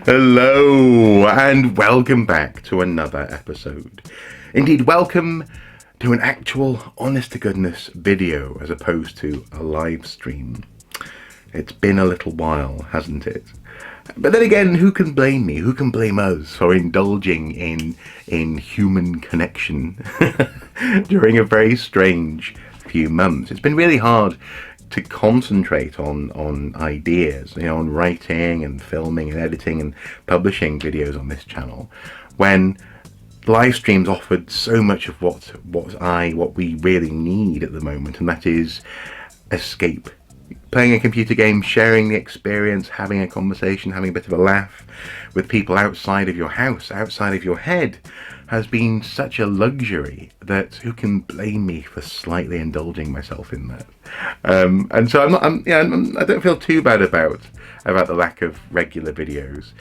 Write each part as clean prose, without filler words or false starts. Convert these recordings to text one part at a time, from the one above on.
Hello and welcome back to another episode. Indeed, welcome to an actual honest-to-goodness video as opposed to a live stream. It's been a little while, hasn't it? But then again, who can blame me? Who can blame us for indulging in human connection during a very strange few months? It's been really hard to concentrate on ideas, on writing and filming and editing and publishing videos on this channel, when live streams offered so much of what we really need at the moment, and that is escape. Playing a computer game, sharing the experience, having a conversation, having a bit of a laugh with people outside of your house, outside of your head, has been such a luxury that who can blame me for slightly indulging myself in that? And so I don't feel too bad about the lack of regular videos.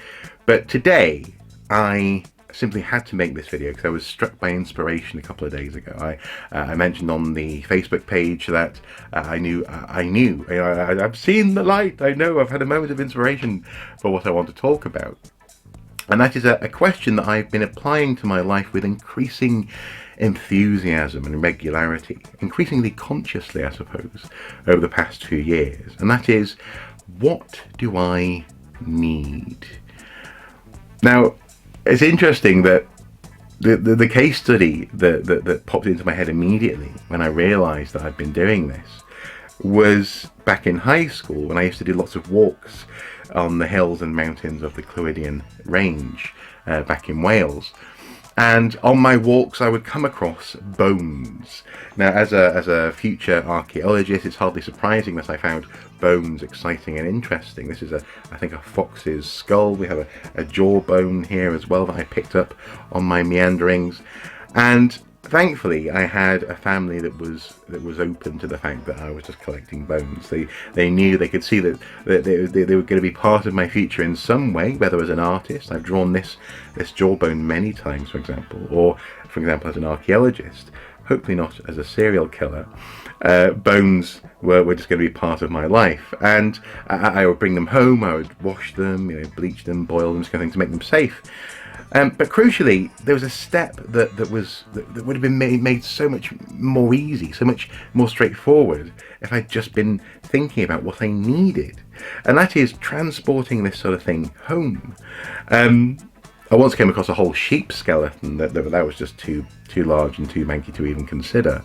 But today I simply had to make this video because I was struck by inspiration a couple of days ago. I mentioned on the Facebook page that I've seen the light. I know I've had a moment of inspiration for what I want to talk about. And that is a question that I've been applying to my life with increasing enthusiasm and regularity, increasingly consciously, I suppose, over the past 2 years. And that is, what do I need? Now, it's interesting that the case study that popped into my head immediately when I realised that I'd been doing this was back in high school, when I used to do lots of walks on the hills and mountains of the Clwydian range back in Wales. And on my walks I would come across bones. Now, as a future archaeologist, it's hardly surprising that I found bones exciting and interesting. This is I think a fox's skull. We have a jawbone here as well that I picked up on my meanderings. And thankfully, I had a family that was open to the fact that I was just collecting bones. They knew, they could see that they were going to be part of my future in some way, whether as an artist. I've drawn this jawbone many times, for example, or for example as an archaeologist. Hopefully not as a serial killer. Bones were just going to be part of my life, and I would bring them home. I would wash them, bleach them, boil them, this kind of thing, to make them safe. But crucially, there was a step that would have been made so much more easy, so much more straightforward, if I'd just been thinking about what I needed, and that is transporting this sort of thing home. I once came across a whole sheep skeleton that was just too large and too manky to even consider.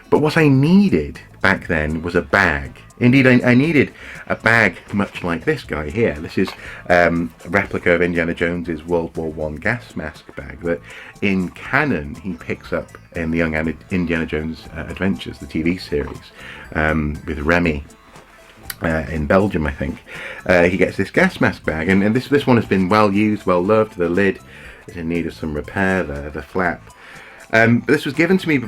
But what I needed back then was a bag. Indeed, I needed a bag much like this guy here. This is a replica of Indiana Jones's World War I gas mask bag that in canon he picks up in the Young Indiana Jones Adventures, the TV series, with Remy. In Belgium, I think. He gets this gas mask bag, and this one has been well used, well loved. The lid is in need of some repair there, the flap. But this was given to me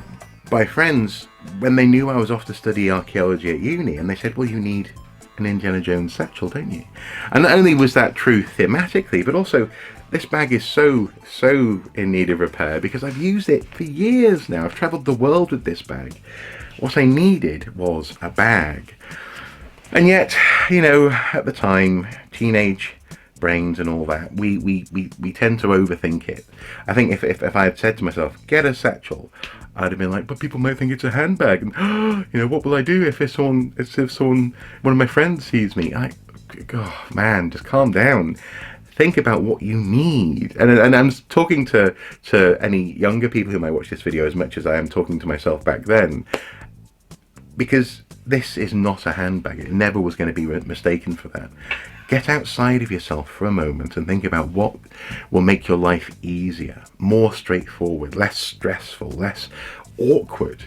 by friends when they knew I was off to study archaeology at uni, and they said, well, you need an Indiana Jones satchel, don't you? And not only was that true thematically, but also this bag is so in need of repair because I've used it for years now. I've travelled the world with this bag. What I needed was a bag. And yet, at the time, teenage brains and all that, we tend to overthink it. I think if I had said to myself, get a satchel, I'd have been like, but people might think it's a handbag, and what will I do if one of my friends sees me? Oh man, just calm down. Think about what you need. And I'm talking to any younger people who might watch this video as much as I am talking to myself back then, because this is not a handbag. It never was going to be mistaken for that. Get outside of yourself for a moment and think about what will make your life easier, more straightforward, less stressful, less awkward,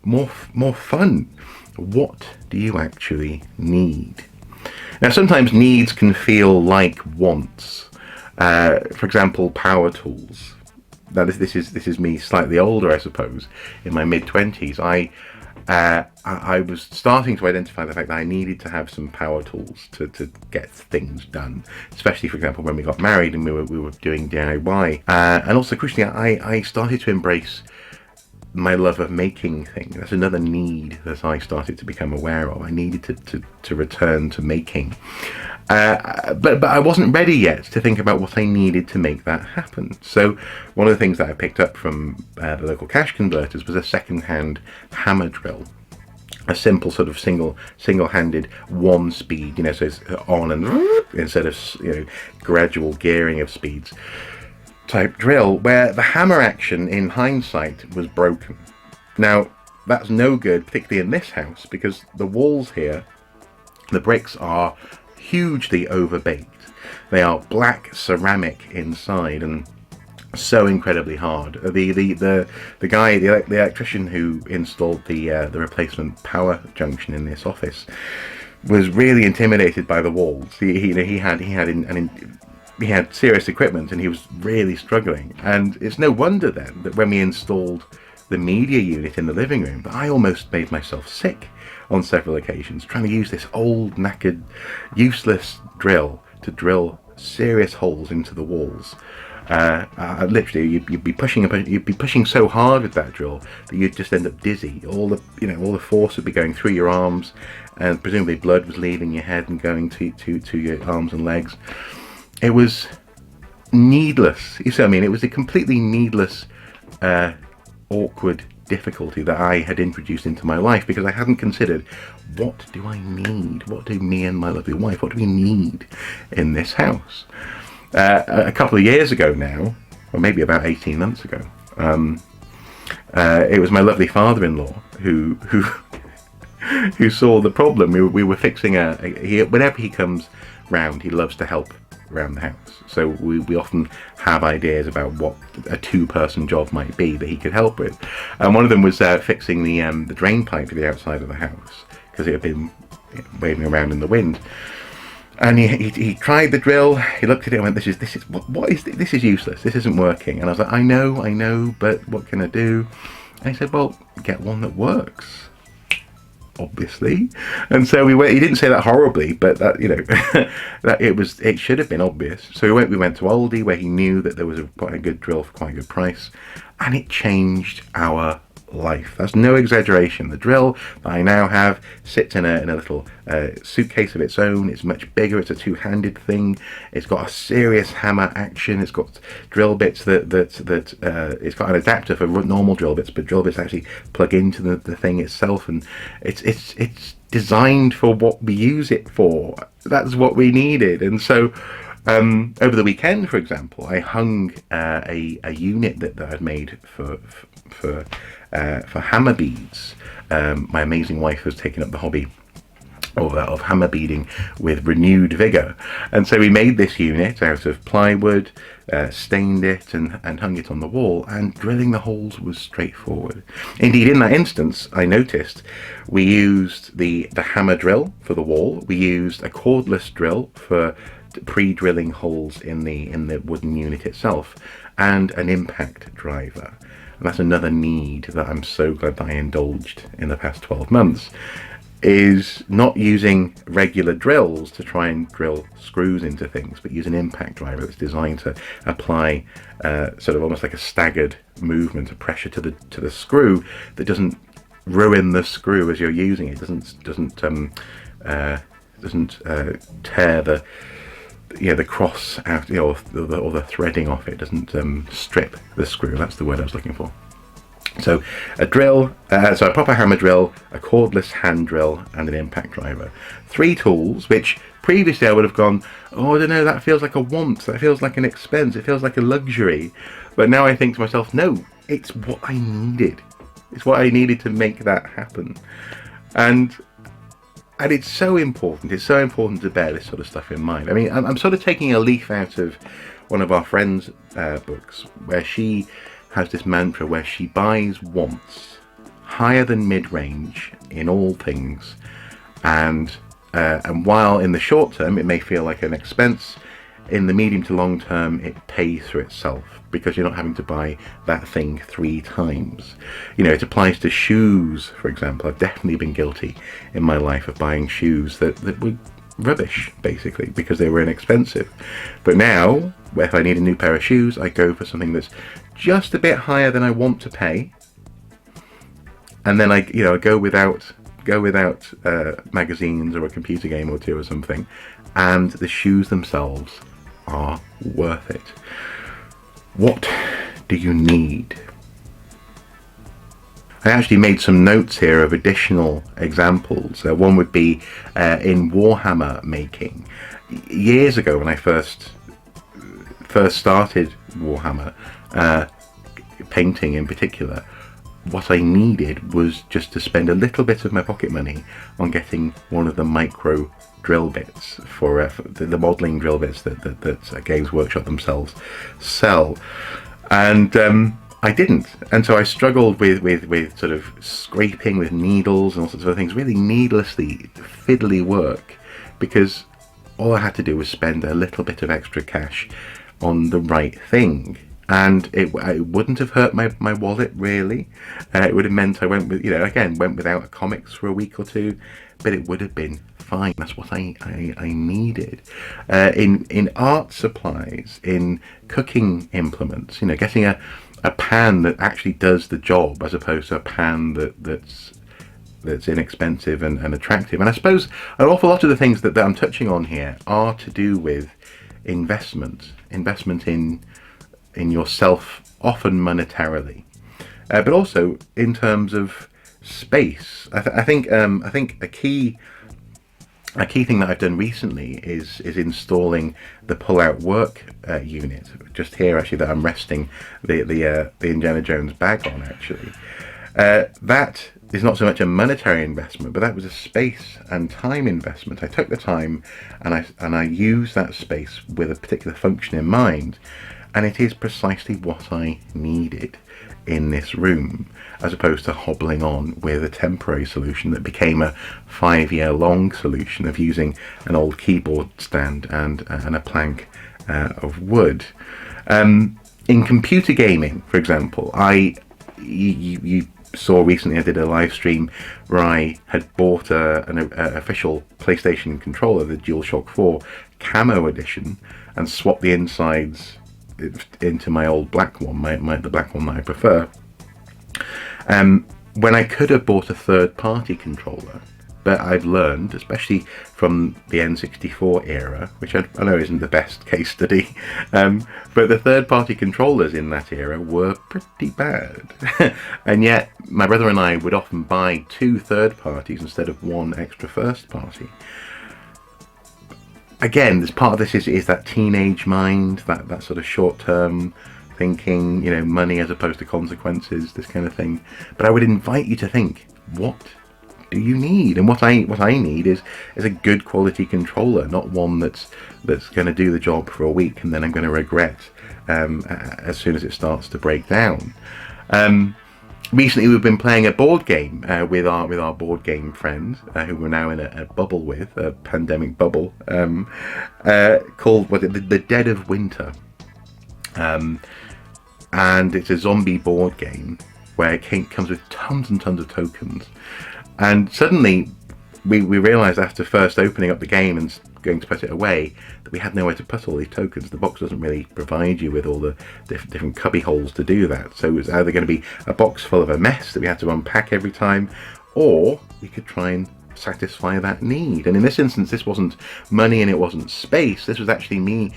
more fun. What do you actually need? Now, sometimes needs can feel like wants. For example, power tools. Now, this is me slightly older, I suppose, in my mid-20s. I was starting to identify the fact that I needed to have some power tools to get things done, especially, for example, when we got married and we were doing DIY. And also, crucially, I started to embrace my love of making things. That's another need that I started to become aware of. I needed to return to making. But I wasn't ready yet to think about what I needed to make that happen. So one of the things that I picked up from the local cash converters was a second-hand hammer drill. A simple sort of single-handed one speed, so it's on and instead of gradual gearing of speeds type drill, where the hammer action in hindsight was broken. Now that's no good, particularly in this house, because the walls here, the bricks are hugely overbaked. They are black ceramic inside and so incredibly hard. The guy, the electrician who installed the replacement power junction in this office was really intimidated by the walls. He had serious equipment and he was really struggling. And it's no wonder then that when we installed the media unit in the living room, that I almost made myself sick on several occasions trying to use this old, knackered, useless drill to drill serious holes into the walls. Literally, you'd be pushing so hard with that drill that you'd just end up dizzy. All the force would be going through your arms, and presumably blood was leaving your head and going to your arms and legs. It was needless. You see what I mean? It was a completely needless, awkward difficulty that I had introduced into my life because I hadn't considered, what do I need? What do me and my lovely wife, what do we need in this house? A couple of years ago now, or maybe about 18 months ago, it was my lovely father-in-law who saw the problem. We were fixing whenever he comes round, he loves to help around the house. So we often have ideas about what a two-person job might be that he could help with. And one of them was fixing the drain pipe to the outside of the house because it had been waving around in the wind. And he tried the drill. He looked at it and went, "This is what is this? This is useless. This isn't working." And I was like, "I know, but what can I do?" And he said, "Well, get one that works." Obviously. And so we went. He didn't say that horribly, but that that it should have been obvious. So we went to Aldi, where he knew that there was quite a good drill for quite a good price, and it changed our life. That's no exaggeration. The drill that I now have sits in a little suitcase of its own. It's much bigger. It's a two-handed thing. It's got a serious hammer action. It's got drill bits that it's got an adapter for normal drill bits, but drill bits actually plug into the thing itself, and it's designed for what we use it for. That's what we needed. And so over the weekend, for example, I hung a unit that I'd made for hammer beads. My amazing wife has taken up the hobby of hammer beading with renewed vigour, and so we made this unit out of plywood, stained it and hung it on the wall, and drilling the holes was straightforward. Indeed, in that instance, I noticed we used the hammer drill for the wall. We used a cordless drill for pre-drilling holes in the wooden unit itself, and an impact driver. And that's another need that I'm so glad that I indulged in the past 12 months, is not using regular drills to try and drill screws into things, but use an impact driver that's designed to apply sort of almost like a staggered movement of pressure to the screw that doesn't ruin the screw as you're using it. Doesn't tear the cross out, or the threading off it. Doesn't strip the screw. That's the word I was looking for. So a drill, so a proper hammer drill, a cordless hand drill, and an impact driver. 3 tools which previously I would have gone, oh, I don't know, that feels like a want, that feels like an expense, it feels like a luxury. But now I think to myself, no, it's what I needed. It's what I needed to make that happen. And it's so important. It's so important to bear this sort of stuff in mind. I mean, I'm sort of taking a leaf out of one of our friends' books, where she has this mantra where she buys wants higher than mid-range in all things, and while in the short term it may feel like an expense, in the medium to long term it pays for itself, because you're not having to buy that thing 3 times. It applies to shoes, for example. I've definitely been guilty in my life of buying shoes that were rubbish, basically, because they were inexpensive. But now, if I need a new pair of shoes, I go for something that's just a bit higher than I want to pay, and then I go without magazines or a computer game or 2 or something, and the shoes themselves are worth it. What do you need? I actually made some notes here of additional examples. One would be in Warhammer making. Years ago, when I first started Warhammer, painting in particular, what I needed was just to spend a little bit of my pocket money on getting one of the micro drill bits for the modelling drill bits that Games Workshop themselves sell, and I didn't, and so I struggled with sort of scraping with needles and all sorts of other things, really needlessly fiddly work, because all I had to do was spend a little bit of extra cash on the right thing, and it wouldn't have hurt my wallet really. It would have meant I went without comics for a week or two, but it would have been fine. That's what I needed. In art supplies, in cooking implements, getting a pan that actually does the job, as opposed to a pan that's inexpensive and attractive. And I suppose an awful lot of the things that I'm touching on here are to do with investment in yourself, often monetarily, but also in terms of space. I think a key thing that I've done recently is installing the pull-out work unit just here, actually, that I'm resting the Indiana Jones bag on. Actually, that is not so much a monetary investment, but that was a space and time investment. I took the time and I used that space with a particular function in mind, and it is precisely what I needed in this room, as opposed to hobbling on with a temporary solution that became a 5-year-long solution of using an old keyboard stand and a plank of wood. In computer gaming, for example, you saw recently I did a live stream where I had bought an official PlayStation controller, the DualShock 4 Camo Edition, and swapped the insides into my old black one, the black one that I prefer, when I could have bought a third-party controller. But I've learned, especially from the N64 era, which I know isn't the best case study, but the third-party controllers in that era were pretty bad. And yet my brother and I would often buy 2 third parties instead of 1 extra first party. Again, this part of this is that teenage mind, that sort of short-term thinking, money as opposed to consequences, this kind of thing. But I would invite you to think, what do you need? And what I need is a good quality controller, not one that's going to do the job for a week and then I'm going to regret as soon as it starts to break down. Recently, we've been playing a board game with our board game friends, who we're now in a bubble with, a pandemic bubble, called The Dead of Winter, and it's a zombie board game where it comes with tons and tons of tokens, and suddenly we realised after first opening up the game and going to put it away that we had nowhere to put all these tokens. The box doesn't really provide you with all the different cubby holes to do that, so it was either going to be a box full of a mess that we had to unpack every time, or we could try and satisfy that need. And in this instance, this wasn't money and it wasn't space. This was actually me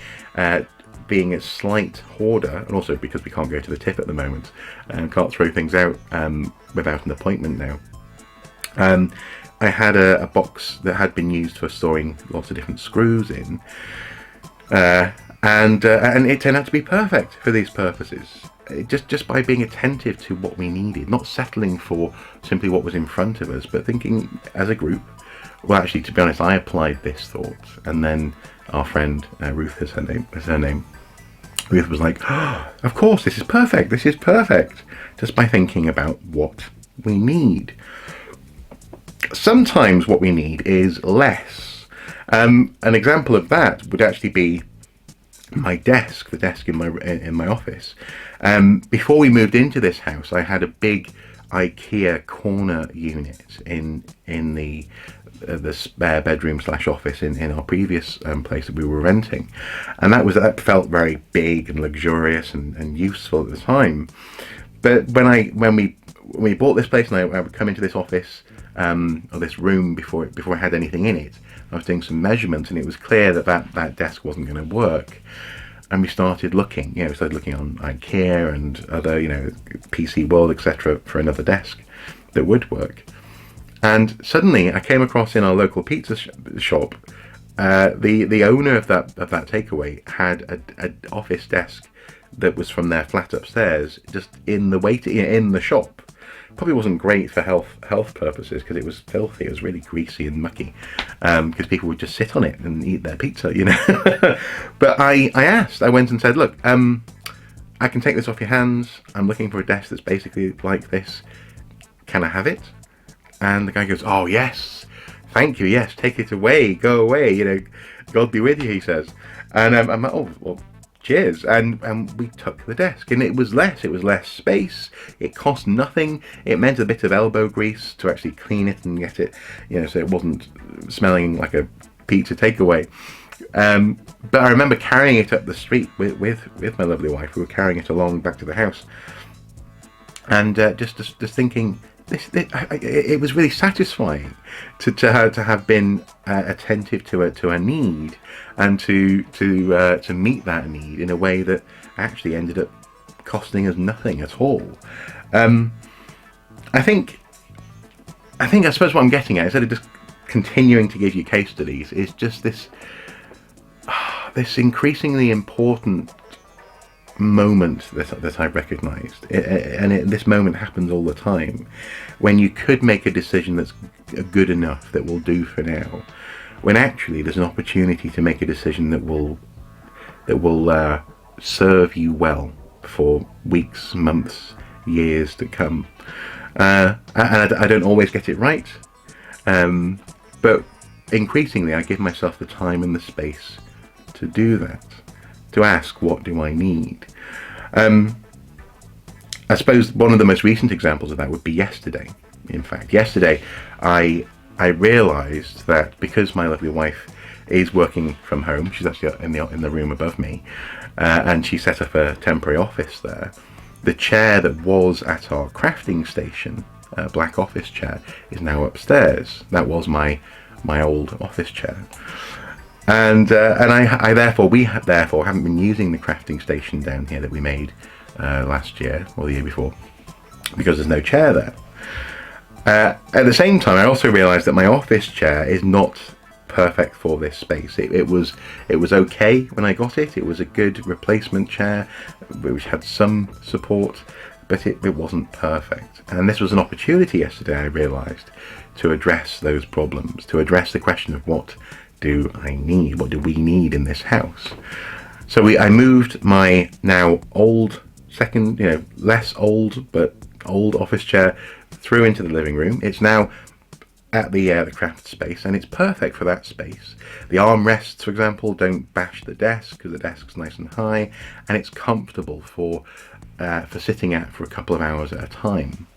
being a slight hoarder, and also because we can't go to the tip at the moment and can't throw things out without an appointment now. I had a box that had been used for storing lots of different screws in, and it turned out to be perfect for these purposes. Just by being attentive to what we needed, not settling for simply what was in front of us, but thinking as a group. Well, actually, to be honest, I applied this thought, and then our friend Ruth is her name. Ruth was like, "Oh, of course, this is perfect. This is perfect." Just by thinking about what we need. Sometimes what we need is less. An example of that would actually be my desk, the desk in my office. Before we moved into this house, I had a big IKEA corner unit in the spare bedroom / office in our previous place that we were renting, and that felt very big and luxurious and useful at the time. But when we bought this place and I would come into this office, or this room before it had anything in it, I was doing some measurements, and it was clear that that desk wasn't going to work. And we started looking, we started looking on IKEA and other, PC World, etc., for another desk that would work. And suddenly I came across in our local pizza shop, the owner of that takeaway had an office desk that was from their flat upstairs, just in the shop. Probably wasn't great for health purposes, because it was filthy. It was really greasy and mucky, because people would just sit on it and eat their pizza, But I went and said, look, I can take this off your hands. I'm looking for a desk that's basically like this. Can I have it? And the guy goes, oh yes, thank you, yes, take it away, go away, God be with you, he says. And I'm like, oh, well, cheers. And we took the desk, and it was less space, it cost nothing, it meant a bit of elbow grease to actually clean it and get it, so it wasn't smelling like a pizza takeaway. But I remember carrying it up the street with my lovely wife. We were carrying it along back to the house, and just thinking, it was really satisfying to have been attentive to a need, and to meet that need in a way that actually ended up costing us nothing at all. I suppose what I'm getting at, instead of just continuing to give you case studies, is just this increasingly important moment that I've recognised, this moment happens all the time, when you could make a decision that's good enough, that will do for now, when actually there's an opportunity to make a decision that will serve you well for weeks, months, years to come. And I don't always get it right, but increasingly I give myself the time and the space to do that, to ask, what do I need? I suppose one of the most recent examples of that would be yesterday. In fact, yesterday I realised that because my lovely wife is working from home, she's actually in the room above me, and she set up a temporary office there. The chair that was at our crafting station, black office chair, is now upstairs. That was my old office chair. And we therefore haven't been using the crafting station down here that we made last year or the year before, because there's no chair there. At the same time, I also realised that my office chair is not perfect for this space. It was okay when I got it. It was a good replacement chair which had some support, but it wasn't perfect. And this was an opportunity yesterday, I realised, to address those problems, to address the question of what do I need? What do we need in this house? So I moved my now old, less old, but old office chair through into the living room. It's now at the craft space, and it's perfect for that space. The armrests, for example, don't bash the desk, because the desk's nice and high, and it's comfortable for sitting at for a couple of hours at a time.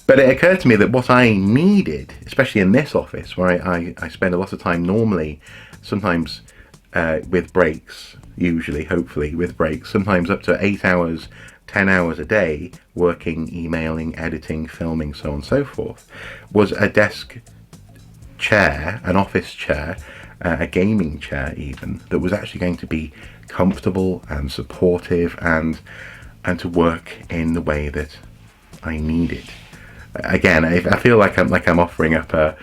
But it occurred to me that what I needed, especially in this office, where I spend a lot of time normally, sometimes with breaks, usually, hopefully, with breaks, sometimes up to 8 hours, 10 hours a day, working, emailing, editing, filming, so on and so forth, was a desk chair, an office chair, a gaming chair even, that was actually going to be comfortable and supportive and to work in the way that I needed. Again, I feel like I'm offering up is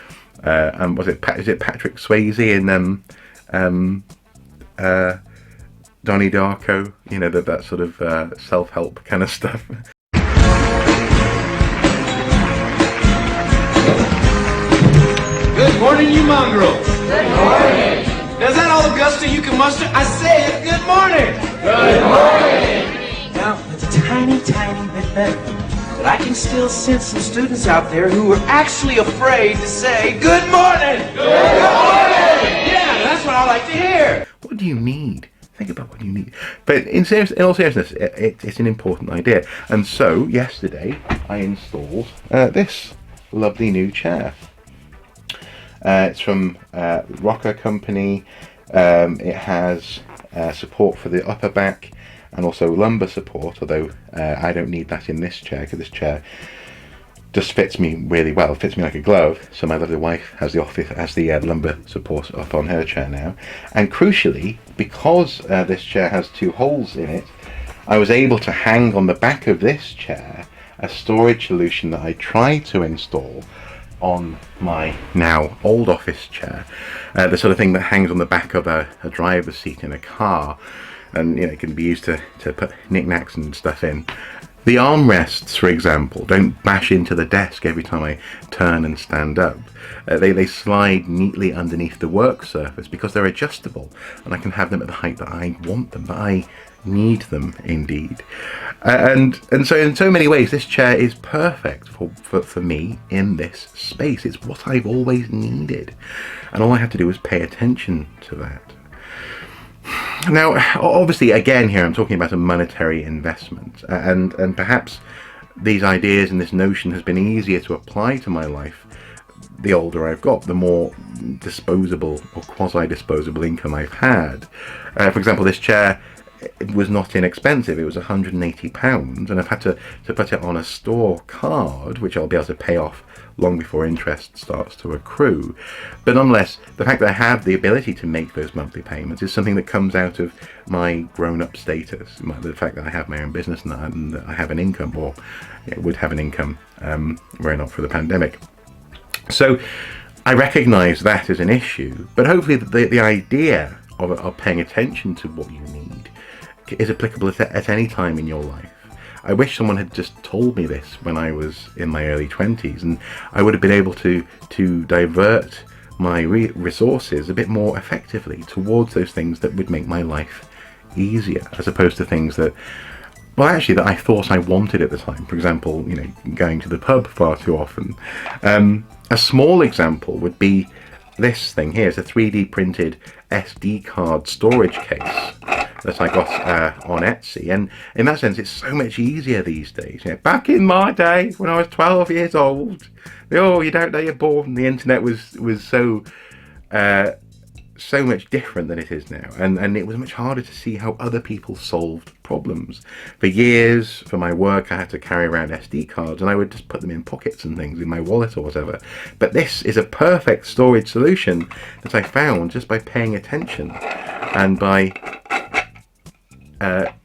it Patrick Swayze in Donnie Darko? That sort of self-help kind of stuff. Good morning, you mongrels. Good morning. Now, is that all the gusto you can muster? I said, good morning. Good morning. Now, it's a tiny, tiny bit better. But I can still sense some students out there who are actually afraid to say, good morning! Good morning! Yeah, that's what I like to hear! What do you need? Think about what you need. But in all seriousness, it's an important idea. And so, yesterday, I installed this lovely new chair. It's from Rocker Company. It has support for the upper back, and also lumbar support, although I don't need that in this chair, because this chair just fits me really well. It fits me like a glove. So my lovely wife has the lumbar support up on her chair now. And crucially, because this chair has 2 holes in it, I was able to hang on the back of this chair a storage solution that I tried to install on my now old office chair. The sort of thing that hangs on the back of a driver's seat in a car. And it can be used to put knickknacks and stuff in. The armrests, for example, don't bash into the desk every time I turn and stand up. They slide neatly underneath the work surface because they're adjustable, and I can have them at the height that I want them, that I need them indeed. And so in so many ways, this chair is perfect for me in this space. It's what I've always needed, and all I have to do is pay attention to that. Now, obviously, again here I'm talking about a monetary investment, and perhaps these ideas and this notion has been easier to apply to my life the older I've got, the more disposable or quasi-disposable income I've had. For example, this chair, it was not inexpensive. It was £180, and I've had to put it on a store card, which I'll be able to pay off long before interest starts to accrue. But nonetheless, the fact that I have the ability to make those monthly payments is something that comes out of my grown-up status. The fact that I have my own business now and that I have an income, or would have an income were it not for the pandemic. So I recognise that as an issue, but hopefully the idea of paying attention to what you need is applicable at any time in your life. I wish someone had just told me this when I was in my early 20s, and I would have been able to divert my resources a bit more effectively towards those things that would make my life easier, as opposed to things that, well, actually, that I thought I wanted at the time. For example, going to the pub far too often. A small example would be this thing here. It's a 3D printed SD card storage case that I got on Etsy, and in that sense it's so much easier these days. Back in my day when I was 12 years old, you don't know you're born, the internet was so much different than it is now, and it was much harder to see how other people solved problems. For years, for my work, I had to carry around SD cards, and I would just put them in pockets and things in my wallet or whatever. But this is a perfect storage solution that I found just by paying attention and by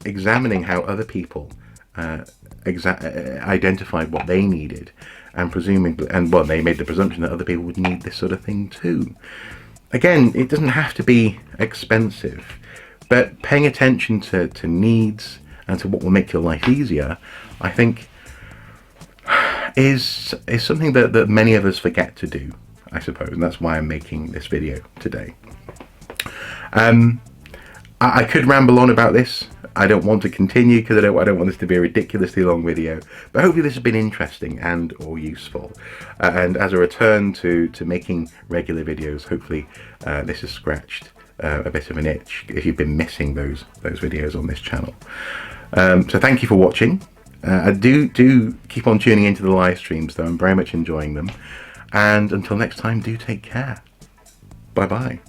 examining how other people identified what they needed, and they made the presumption that other people would need this sort of thing too. Again, it doesn't have to be expensive, but paying attention to needs and to what will make your life easier, I think, is something that many of us forget to do, I suppose, and that's why I'm making this video today. I could ramble on about this. I don't want to continue because I don't want this to be a ridiculously long video, but hopefully this has been interesting and or useful, and as a return to making regular videos, hopefully this has scratched a bit of an itch if you've been missing those videos on this channel. So thank you for watching. I do keep on tuning into the live streams though. I'm very much enjoying them, and until next time, do take care. Bye bye.